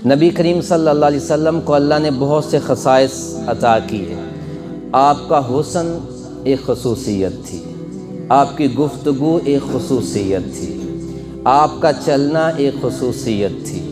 نبی کریم صلی اللہ علیہ وسلم کو اللہ نے بہت سے خصائص عطا کیے۔ آپ کا حسن ایک خصوصیت تھی، آپ کی گفتگو ایک خصوصیت تھی، آپ کا چلنا ایک خصوصیت تھی،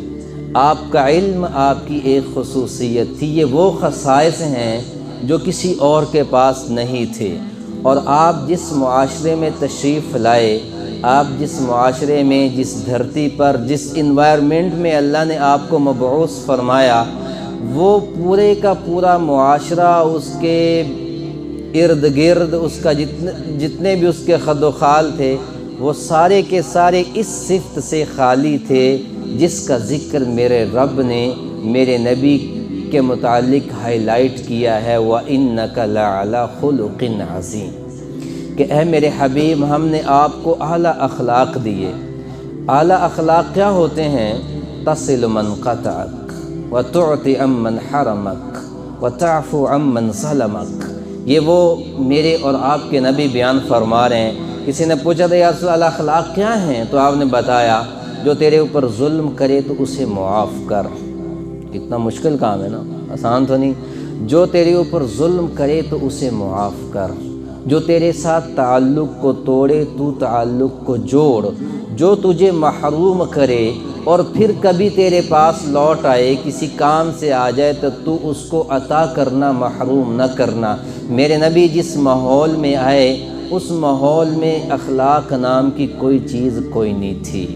آپ کا علم آپ کی ایک خصوصیت تھی۔ یہ وہ خصائص ہیں جو کسی اور کے پاس نہیں تھے۔ اور آپ جس معاشرے میں تشریف لائے، آپ جس معاشرے میں، جس دھرتی پر، جس انوائرمنٹ میں اللہ نے آپ کو مبعوث فرمایا، وہ پورے کا پورا معاشرہ، اس کے ارد گرد، اس کا جتنے بھی اس کے خد و خال تھے، وہ سارے کے سارے اس صفت سے خالی تھے جس کا ذکر میرے رب نے میرے نبی کے متعلق ہائی لائٹ کیا ہے، وَإِنَّكَ لَعَلَىٰ خُلُقٍ عَظِيمٍ، کہ اے میرے حبیب، ہم نے آپ کو اعلیٰ اخلاق دیے۔ اعلیٰ اخلاق کیا ہوتے ہیں؟ تَصِلُ مَنْ قَطَعَكَ وَتُعْطِ عَمَّنْ حَرَمَكَ وَتَعْفُو عَمَّنْ ظَلَمَكَ۔ یہ وہ میرے اور آپ کے نبی بیان فرما رہے ہیں۔ کسی نے پوچھا تھا یا رسول اللہ اخلاق کیا ہیں؟ تو آپ نے بتایا، جو تیرے اوپر ظلم کرے تو اسے معاف کر۔ کتنا مشکل کام ہے نا، آسان تو نہیں۔ جو تیرے اوپر ظلم کرے تو اسے معاف کر، جو تیرے ساتھ تعلق کو توڑے تو تعلق کو جوڑ، جو تجھے محروم کرے اور پھر کبھی تیرے پاس لوٹ آئے، کسی کام سے آ جائے تو اس کو عطا کرنا، محروم نہ کرنا۔ میرے نبی جس ماحول میں آئے، اس ماحول میں اخلاق نام کی کوئی چیز کوئی نہیں تھی۔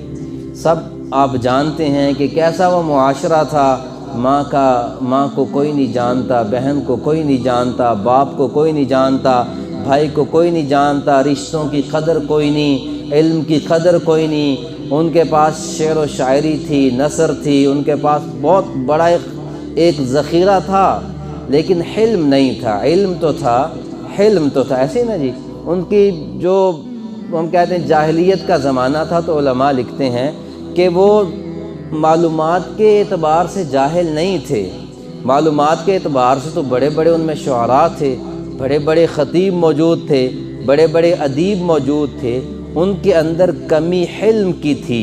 سب آپ جانتے ہیں کہ کیسا وہ معاشرہ تھا۔ ماں کو کوئی نہیں جانتا، بہن کو کوئی نہیں جانتا، باپ کو کوئی نہیں جانتا، بھائی کو کوئی نہیں جانتا، رشتوں کی قدر کوئی نہیں، علم کی قدر کوئی نہیں۔ ان کے پاس شعر و شاعری تھی، نثر تھی، ان کے پاس بہت بڑا ایک ذخیرہ تھا، لیکن حلم نہیں تھا۔ علم تو تھا، حلم تو تھا، ایسے نا جی۔ ان کی جو ہم کہتے ہیں جاہلیت کا زمانہ تھا، تو علماء لکھتے ہیں کہ وہ معلومات کے اعتبار سے جاہل نہیں تھے۔ معلومات کے اعتبار سے تو بڑے بڑے ان میں شعراء تھے، بڑے بڑے خطیب موجود تھے، بڑے بڑے ادیب موجود تھے۔ ان کے اندر کمی حلم کی تھی،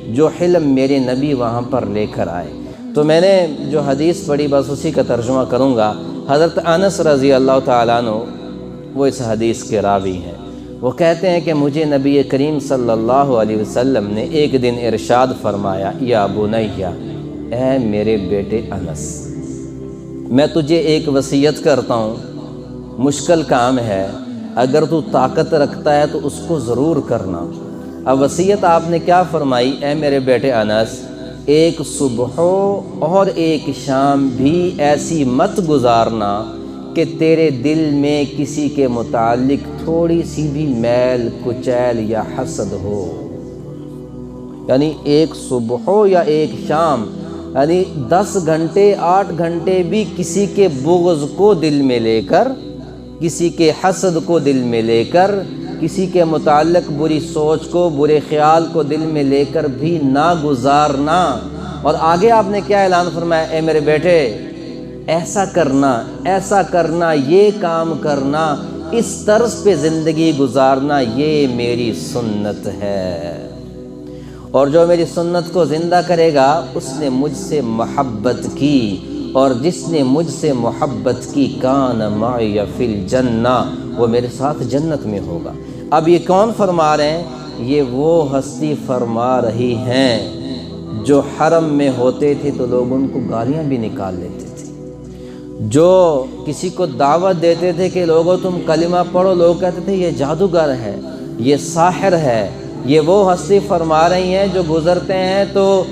جو حلم میرے نبی وہاں پر لے کر آئے۔ تو میں نے جو حدیث پڑھی بس اسی کا ترجمہ کروں گا۔ حضرت انس رضی اللہ تعالیٰ عنہ وہ اس حدیث کے راوی ہیں۔ وہ کہتے ہیں کہ مجھے نبی کریم صلی اللہ علیہ وسلم نے ایک دن ارشاد فرمایا، یا بنیا، اے میرے بیٹے انس، میں تجھے ایک وصیت کرتا ہوں، مشکل کام ہے، اگر تو طاقت رکھتا ہے تو اس کو ضرور کرنا۔ اب وصیت آپ نے کیا فرمائی؟ اے میرے بیٹے انس، ایک صبح اور ایک شام بھی ایسی مت گزارنا کہ تیرے دل میں کسی کے متعلق تھوڑی سی بھی میل، کچیل یا حسد ہو۔ یعنی ایک صبح ہو یا ایک شام، یعنی 10 گھنٹے 8 گھنٹے بھی کسی کے بغض کو دل میں لے کر، کسی کے حسد کو دل میں لے کر، کسی کے متعلق بری سوچ کو، برے خیال کو دل میں لے کر بھی نہ گزارنا۔ اور آگے آپ نے کیا اعلان فرمایا؟ اے میرے بیٹے، ایسا کرنا، یہ کام کرنا، اس طرز پہ زندگی گزارنا، یہ میری سنت ہے، اور جو میری سنت کو زندہ کرے گا اس نے مجھ سے محبت کی، اور جس نے مجھ سے محبت کی کان معی فی الجنہ، وہ میرے ساتھ جنت میں ہوگا۔ اب یہ کون فرما رہے ہیں؟ یہ وہ ہستی فرما رہی ہیں جو حرم میں ہوتے تھے تو لوگ ان کو گالیاں بھی نکال لیتے تھے، جو کسی کو دعوت دیتے تھے کہ لوگوں تم کلمہ پڑھو، لوگ کہتے تھے یہ جادوگر ہے، یہ ساحر ہے۔ یہ وہ ہستی فرما رہی ہیں جو گزرتے ہیں تو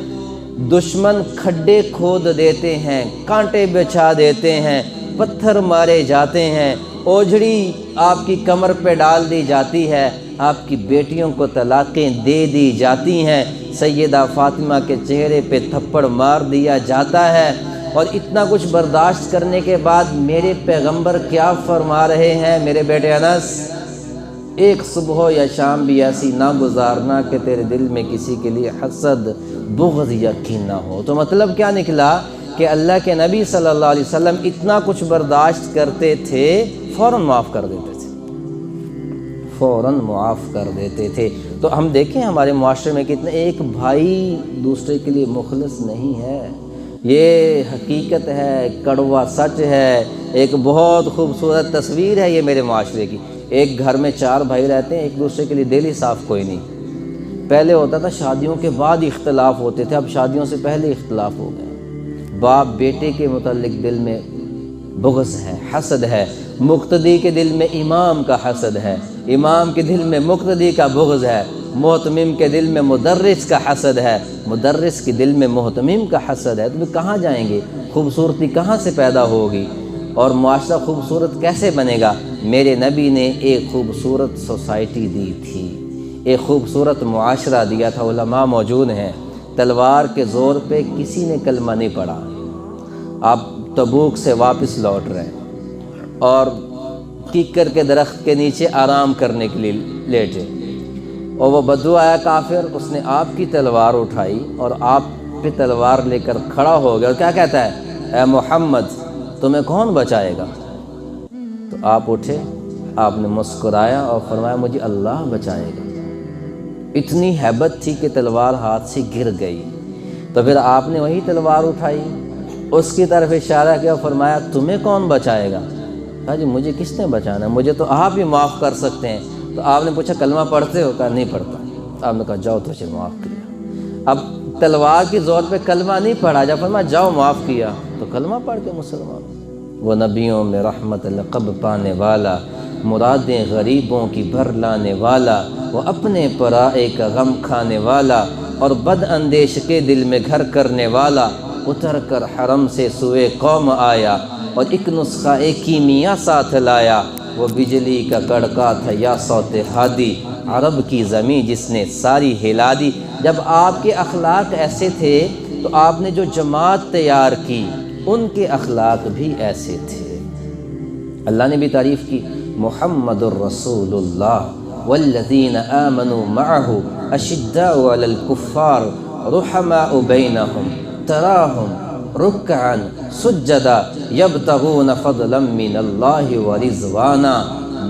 دشمن کھڈے کھود دیتے ہیں، کانٹے بچھا دیتے ہیں، پتھر مارے جاتے ہیں، اوجھڑی آپ کی کمر پہ ڈال دی جاتی ہے، آپ کی بیٹیوں کو طلاقیں دے دی جاتی ہیں، سیدہ فاطمہ کے چہرے پہ تھپڑ مار دیا جاتا ہے۔ اور اتنا کچھ برداشت کرنے کے بعد میرے پیغمبر کیا فرما رہے ہیں؟ میرے بیٹے انس، ایک صبح یا شام بھی ایسی نہ گزارنا کہ تیرے دل میں کسی کے لیے حسد، بغض یا کینہ نہ ہو۔ تو مطلب کیا نکلا کہ اللہ کے نبی صلی اللہ علیہ وسلم اتنا کچھ برداشت کرتے تھے، فوراً معاف کر دیتے تھے، فوراً معاف کر دیتے تھے۔ تو ہم دیکھیں ہمارے معاشرے میں کتنے ایک بھائی دوسرے کے لیے مخلص نہیں ہے، یہ حقیقت ہے، کڑوا سچ ہے، ایک بہت خوبصورت تصویر ہے یہ میرے معاشرے کی۔ ایک گھر میں 4 بھائی رہتے ہیں، ایک دوسرے کے لیے دل ہی صاف کوئی نہیں۔ پہلے ہوتا تھا شادیوں کے بعد اختلاف ہوتے تھے، اب شادیوں سے پہلے اختلاف ہو گئے۔ باپ بیٹے کے متعلق دل میں بغض ہے، حسد ہے، مقتدی کے دل میں امام کا حسد ہے، امام کے دل میں مقتدی کا بغض ہے، محتمم کے دل میں مدرس کا حسد ہے، مدرس کے دل میں محتمم کا حسد ہے۔ تو کہاں جائیں گے؟ خوبصورتی کہاں سے پیدا ہوگی اور معاشرہ خوبصورت کیسے بنے گا؟ میرے نبی نے ایک خوبصورت سوسائٹی دی تھی، ایک خوبصورت معاشرہ دیا تھا۔ علماء موجود ہیں، تلوار کے زور پہ کسی نے کلمہ نہیں پڑھا۔ آپ تبوک سے واپس لوٹ رہے ہیں اور کیکر کے درخت کے نیچے آرام کرنے کے لیے لیٹے، اور وہ بدو آیا کافر، اس نے آپ کی تلوار اٹھائی اور آپ پہ تلوار لے کر کھڑا ہو گیا اور کیا کہتا ہے؟ اے محمد تمہیں کون بچائے گا؟ تو آپ اٹھے، آپ نے مسکرایا اور فرمایا مجھے اللہ بچائے گا۔ اتنی ہیبت تھی کہ تلوار ہاتھ سے گر گئی۔ تو پھر آپ نے وہی تلوار اٹھائی، اس کی طرف اشارہ کیا، فرمایا تمہیں کون بچائے گا؟ کہا جی مجھے کس نے بچانا ہے، مجھے تو آپ ہی معاف کر سکتے ہیں۔ تو آپ نے پوچھا کلمہ پڑھتے ہو؟ کہا نہیں پڑھتا۔ آپ نے کہا جاؤ تجھے معاف کیا۔ اب تلوار کی زور پہ کلمہ نہیں پڑھا، جب فرمایا جاؤ معاف کیا تو کلمہ پڑھ کے مسلمان۔ وہ نبیوں میں رحمت لقب پانے والا، مرادیں غریبوں کی بھر لانے والا، وہ اپنے پرائے کا غم کھانے والا اور بد اندیش کے دل میں گھر کرنے والا، اتر کر حرم سے سوئے قوم آیا اور ایک نسخہ کیمیا ساتھ لایا۔ وہ بجلی کا کڑکا تھا یا صوت ہادی، عرب کی زمین جس نے ساری ہلا دی۔ جب آپ کے اخلاق ایسے تھے تو آپ نے جو جماعت تیار کی ان کے اخلاق بھی ایسے تھے۔ اللہ نے بھی تعریف کی، محمد الرسول اللہ والذین آمنوا معه اشداء علی الکفار رحماء بینہم تراہم رکعا سجدا یبتغون فضلا من اللہ ورضوانا۔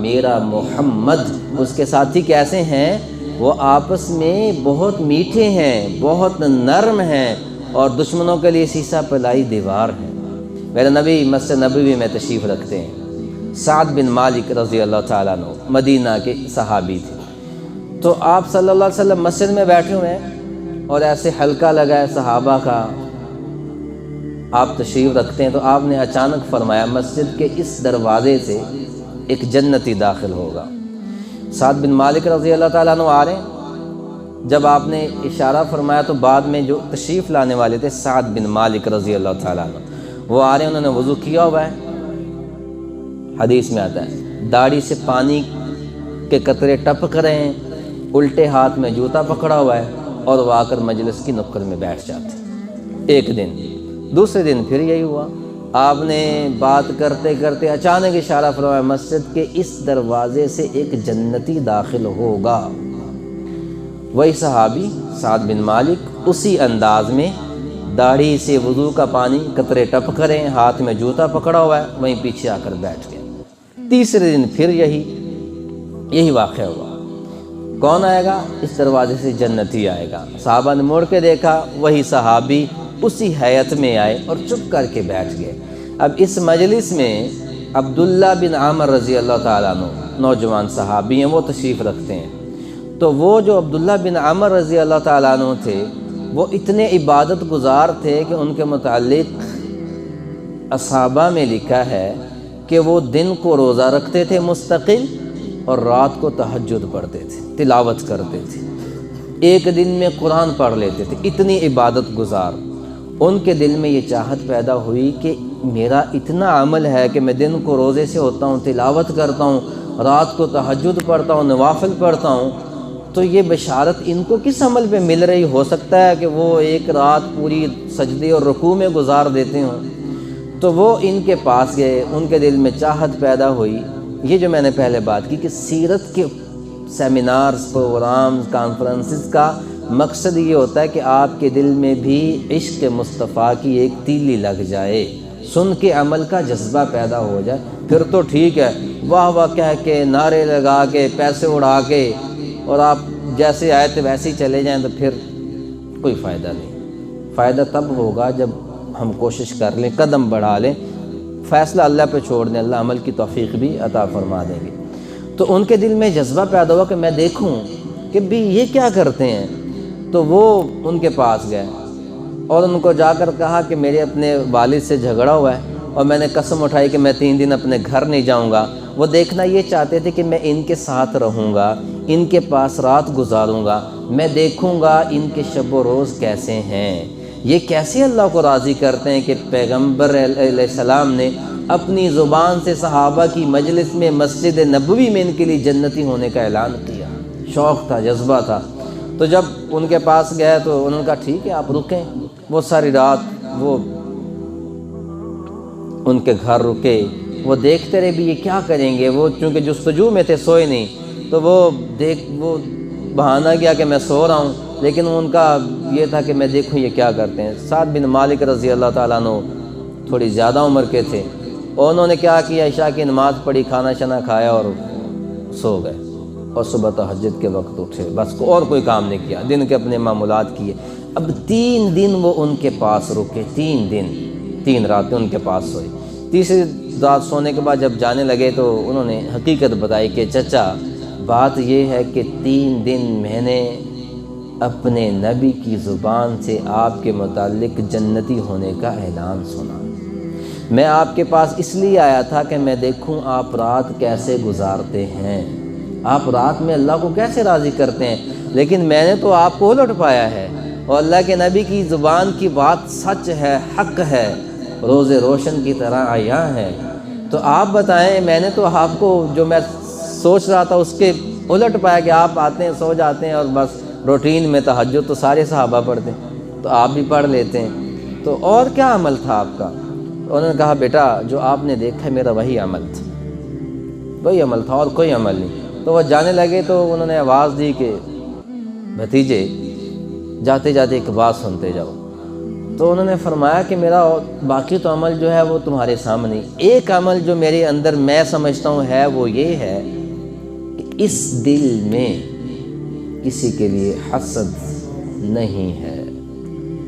میرا محمد، اس کے ساتھی کیسے ہیں؟ وہ آپس میں بہت میٹھے ہیں، بہت نرم ہیں اور دشمنوں کے لیے سیسا پلائی دیوار ہیں۔ میرے نبی مسجد نبوی میں تشریف رکھتے ہیں۔ سعد بن مالک رضی اللہ تعالیٰ عنہ مدینہ کے صحابی تھے۔ تو آپ صلی اللہ علیہ وسلم مسجد میں بیٹھے ہوئے ہیں اور ایسے حلقہ لگا ہے صحابہ کا، آپ تشریف رکھتے ہیں تو آپ نے اچانک فرمایا مسجد کے اس دروازے سے ایک جنتی داخل ہوگا۔ سعد بن مالک رضی اللہ تعالیٰ عنہ آ رہے ہیں، جب آپ نے اشارہ فرمایا تو بعد میں جو تشریف لانے والے تھے سعد بن مالک رضی اللہ تعالیٰ عنہ، وہ آ رہے ہیں، انہوں نے وضو کیا ہوا ہے، حدیث میں آتا ہے داڑھی سے پانی کے قطرے ٹپک رہے ہیں، الٹے ہاتھ میں جوتا پکڑا ہوا ہے اور وہ آ کر مجلس کی نکڑ میں بیٹھ جاتے ہیں۔ ایک دن، دوسرے دن پھر یہی ہوا، آپ نے بات کرتے کرتے اچانک اشارہ فرمایا مسجد کے اس دروازے سے ایک جنتی داخل ہوگا۔ وہی صحابی سعد بن مالک اسی انداز میں داڑھی سے وضو کا پانی قطرے ٹپک رہے ہیں، ہاتھ میں جوتا پکڑا ہوا ہے، وہیں پیچھے آ کر بیٹھ گئے۔ تیسرے دن پھر یہی واقعہ ہوا، کون آئے گا؟ اس دروازے سے جنتی آئے گا۔ صحابہ نے مڑ کے دیکھا، وہی صحابی اسی حیت میں آئے اور چپ کر کے بیٹھ گئے۔ اب اس مجلس میں عبداللہ بن عامر رضی اللہ تعالیٰ عنہ نوجوان صحابی ہیں، وہ تشریف رکھتے ہیں۔ تو وہ جو عبداللہ بن عامر رضی اللہ تعالیٰ عنہ تھے وہ اتنے عبادت گزار تھے کہ ان کے متعلق اصحابہ میں لکھا ہے کہ وہ دن کو روزہ رکھتے تھے مستقل اور رات کو تہجد پڑھتے تھے، تلاوت کرتے تھے، ایک دن میں قرآن پڑھ لیتے تھے، اتنی عبادت گزار۔ ان کے دل میں یہ چاہت پیدا ہوئی کہ میرا اتنا عمل ہے کہ میں دن کو روزے سے ہوتا ہوں، تلاوت کرتا ہوں، رات کو تہجد پڑھتا ہوں، نوافل پڑھتا ہوں، تو یہ بشارت ان کو کس عمل پہ مل رہی ہو سکتا ہے کہ وہ ایک رات پوری سجدے اور رکوع میں گزار دیتے ہوں۔ تو وہ ان کے پاس گئے، ان کے دل میں چاہت پیدا ہوئی۔ یہ جو میں نے پہلے بات کی کہ سیرت کے سیمینارز، پروگرامز، کانفرنسز کا مقصد یہ ہوتا ہے کہ آپ کے دل میں بھی عشق مصطفیٰ کی ایک تیلی لگ جائے، سن کے عمل کا جذبہ پیدا ہو جائے۔ پھر تو ٹھیک ہے، واہ واہ کہہ کے، نعرے لگا کے، پیسے اڑا کے اور آپ جیسے آئے تھے ویسے ہی چلے جائیں تو پھر کوئی فائدہ نہیں۔ فائدہ تب ہوگا جب ہم کوشش کر لیں، قدم بڑھا لیں، فیصلہ اللہ پہ چھوڑ دیں، اللہ عمل کی توفیق بھی عطا فرما دیں گے۔ تو ان کے دل میں جذبہ پیدا ہوا کہ میں دیکھوں کہ بھی یہ کیا کرتے ہیں۔ تو وہ ان کے پاس گئے اور ان کو جا کر کہا کہ میرے اپنے والد سے جھگڑا ہوا ہے اور میں نے قسم اٹھائی کہ میں 3 دن اپنے گھر نہیں جاؤں گا۔ وہ دیکھنا یہ چاہتے تھے کہ میں ان کے ساتھ رہوں گا، ان کے پاس رات گزاروں گا، میں دیکھوں گا ان کے شب و روز کیسے ہیں، یہ کیسے اللہ کو راضی کرتے ہیں کہ پیغمبر علیہ السلام نے اپنی زبان سے صحابہ کی مجلس میں مسجد نبوی میں ان کے لیے جنتی ہونے کا اعلان کیا۔ شوق تھا، جذبہ تھا۔ تو جب ان کے پاس گئے تو انہوں نے کہا ٹھیک ہے آپ رکیں۔ وہ ساری رات وہ ان کے گھر رکے، وہ دیکھتے رہے بھی یہ کیا کریں گے۔ وہ چونکہ جستجو میں تھے، سوئے نہیں، تو وہ بہانہ کیا کہ میں سو رہا ہوں، لیکن ان کا یہ تھا کہ میں دیکھوں یہ کیا کرتے ہیں۔ سعد بن مالک رضی اللہ تعالیٰ عنہ تھوڑی زیادہ عمر کے تھے، اور انہوں نے کیا کیا، عشاء کی نماز پڑھی، کھانا شنا کھایا اور سو گئے، اور صبح تہجد کے وقت اٹھے، بس اور کوئی کام نہیں کیا، دن کے اپنے معمولات کیے۔ اب 3 دن وہ ان کے پاس رکے، 3 دن 3 راتیں ان کے پاس سوئے۔ تیسری رات سونے کے بعد جب جانے لگے تو انہوں نے حقیقت بتائی کہ چچا بات یہ ہے کہ 3 دن میں نے اپنے نبی کی زبان سے آپ کے متعلق جنتی ہونے کا اعلان سنا۔ میں آپ کے پاس اس لیے آیا تھا کہ میں دیکھوں آپ رات کیسے گزارتے ہیں، آپ رات میں اللہ کو کیسے راضی کرتے ہیں، لیکن میں نے تو آپ کو الٹ پایا ہے، اور اللہ کے نبی کی زبان کی بات سچ ہے، حق ہے، روز روشن کی طرح عیاں ہے۔ تو آپ بتائیں، میں نے تو آپ کو جو میں سوچ رہا تھا اس کے الٹ پایا کہ آپ آتے ہیں، سو جاتے ہیں، اور بس روٹین میں تہجد تو سارے صحابہ پڑھتے ہیں تو آپ بھی پڑھ لیتے ہیں، تو اور کیا عمل تھا آپ کا؟ انہوں نے کہا بیٹا جو آپ نے دیکھا ہے میرا وہی عمل تھا، وہی عمل تھا اور کوئی عمل نہیں۔ تو وہ جانے لگے تو انہوں نے آواز دی کہ بھتیجے جاتے جاتے ایک بات سنتے جاؤ۔ تو انہوں نے فرمایا کہ میرا باقی تو عمل جو ہے وہ تمہارے سامنے، ایک عمل جو میرے اندر میں سمجھتا ہوں ہے وہ یہ ہے کہ اس دل میں کسی کے لیے حسد نہیں ہے،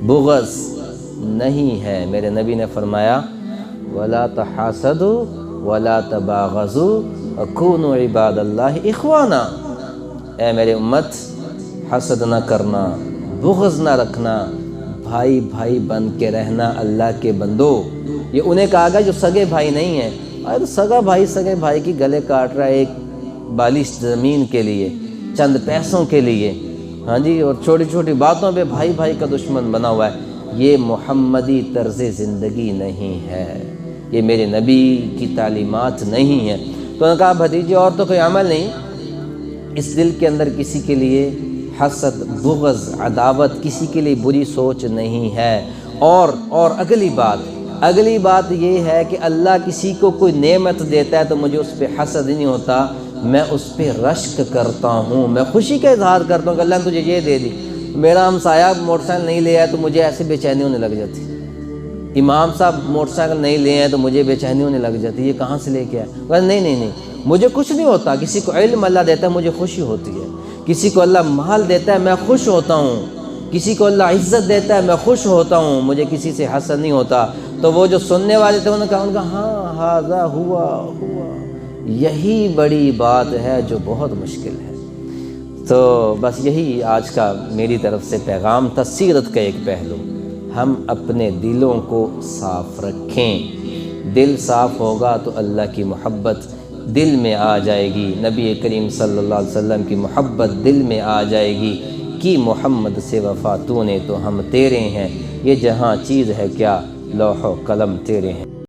بغض نہیں ہے۔ میرے نبی نے فرمایا وَلَا تَحَاسَدُوا وَلَا تَبَاغَضُوا وَكُونُوا عِبَادَ اللَّهِ إِخْوَانًا۔ اے میرے امت، حسد نہ کرنا، بغض نہ رکھنا، بھائی بھائی بن کے رہنا اللہ کے بندو۔ یہ انہیں کہا گیا جو سگے بھائی نہیں ہیں۔ اور سگا بھائی سگے بھائی کی گلے کاٹ رہا ہے ایک بالش زمین کے لیے، چند پیسوں کے لیے، ہاں جی، اور چھوٹی چھوٹی باتوں پہ بھائی بھائی کا دشمن بنا ہوا ہے۔ یہ محمدی طرز زندگی نہیں ہے، یہ میرے نبی کی تعلیمات نہیں ہے۔ تو انہوں نے کہا بھتیجے اور تو کوئی عمل نہیں، اس دل کے اندر کسی کے لیے حسد، بغض، عداوت، کسی کے لیے بری سوچ نہیں ہے۔ اور اگلی بات یہ ہے کہ اللہ کسی کو کوئی نعمت دیتا ہے تو مجھے اس پہ حسد نہیں ہوتا، میں اس پہ رشک کرتا ہوں، میں خوشی کا اظہار کرتا ہوں کہ اللہ نے تجھے یہ دے دی۔ میرا ہمسایہ موٹر سائیکل نہیں لے آیا تو مجھے ایسے بے چینی ہونے لگ جاتی، امام صاحب موٹر سائیکل نہیں لے آئے تو مجھے بے چینی ہونے لگ جاتی، یہ کہاں سے لے کے آئے؟ نہیں، مجھے کچھ نہیں ہوتا۔ کسی کو علم اللہ دیتا ہے مجھے خوشی ہوتی ہے، کسی کو اللہ مال دیتا ہے میں خوش ہوتا ہوں، کسی کو اللہ عزت دیتا ہے میں خوش ہوتا ہوں، مجھے کسی سے حسد نہیں ہوتا۔ تو وہ جو سننے والے تھے انہوں نے کہا ہاں ہاذا ہوا یہی بڑی بات ہے جو بہت مشکل ہے۔ تو بس یہی آج کا میری طرف سے پیغام تھا، سیرت کا ایک پہلو۔ ہم اپنے دلوں کو صاف رکھیں، دل صاف ہوگا تو اللہ کی محبت دل میں آ جائے گی، نبی کریم صلی اللہ علیہ وسلم کی محبت دل میں آ جائے گی کہ محمد سے وفا تو نے تو ہم تیرے ہیں، یہ جہاں چیز ہے کیا لوح و قلم تیرے ہیں۔